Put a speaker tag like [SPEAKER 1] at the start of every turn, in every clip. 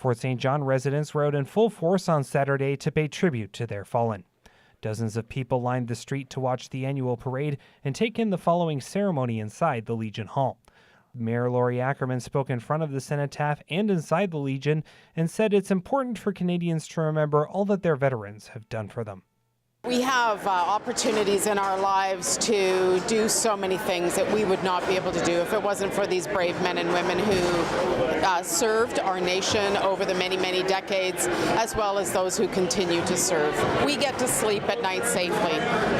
[SPEAKER 1] Fort St. John residents were out in full force on Saturday to pay tribute to their fallen. Dozens of people lined the street to watch the annual parade and take in the following ceremony inside the Legion Hall. Mayor Laurie Ackerman spoke in front of the cenotaph and inside the Legion and said it's important for Canadians to remember all that their veterans have done for them.
[SPEAKER 2] We have opportunities in our lives to do so many things that we would not be able to do if it wasn't for these brave men and women who served our nation over the many, many decades, as well as those who continue to serve. We get to sleep at night safely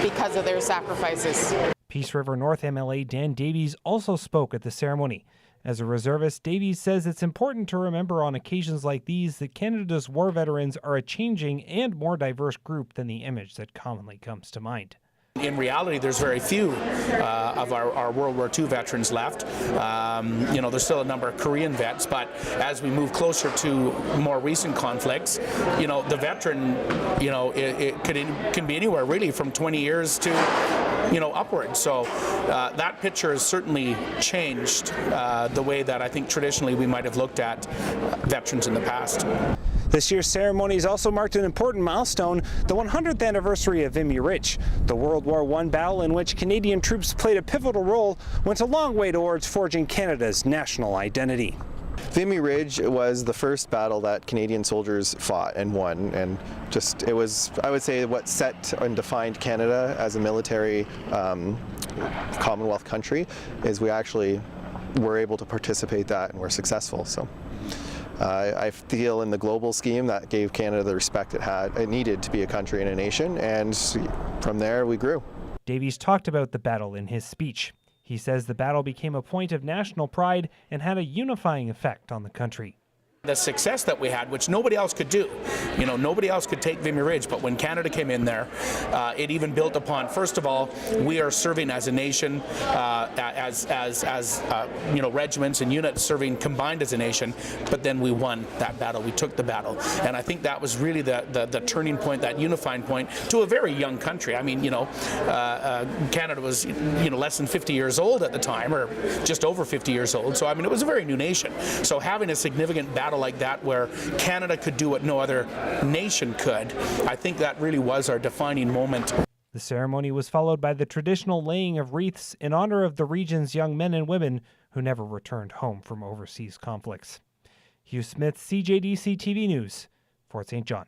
[SPEAKER 2] because of their sacrifices.
[SPEAKER 1] Peace River North MLA Dan Davies also spoke at the ceremony. As a reservist, Davies says it's important to remember on occasions like these that Canada's war veterans are a changing and more diverse group than the image that commonly comes to mind.
[SPEAKER 3] In reality, there's very few of our World War II veterans left. There's still a number of Korean vets, but as we move closer to more recent conflicts, the veteran, it can be anywhere really from 20 years to upwards. So that picture has certainly changed the way that I think traditionally we might have looked at veterans in the past.
[SPEAKER 1] This year's ceremonies also marked an important milestone, the 100th anniversary of Vimy Ridge. The World War I battle in which Canadian troops played a pivotal role went a long way towards forging Canada's national identity.
[SPEAKER 4] Vimy Ridge was the first battle that Canadian soldiers fought and won, and it was, I would say, what set and defined Canada as a military Commonwealth country, is we actually were able to participate that and were successful. So I feel in the global scheme that gave Canada the respect it needed to be a country and a nation, and from there we grew.
[SPEAKER 1] Davies talked about the battle in his speech. He says the battle became a point of national pride and had a unifying effect on the country.
[SPEAKER 3] The success that we had, which nobody else could do, nobody else could take Vimy Ridge, but when Canada came in there, it even built upon, first of all, we are serving as a nation, as regiments and units serving combined as a nation, but then we won that battle, we took the battle, and I think that was really the turning point, that unifying point to a very young country. I mean, Canada was, less than 50 years old at the time, or just over 50 years old, so I mean, it was a very new nation. So having a significant battle like that where Canada could do what no other nation could, I think that really was our defining moment.
[SPEAKER 1] The ceremony was followed by the traditional laying of wreaths in honor of the region's young men and women who never returned home from overseas conflicts. Hugh Smith, CJDC TV News, Fort St. John.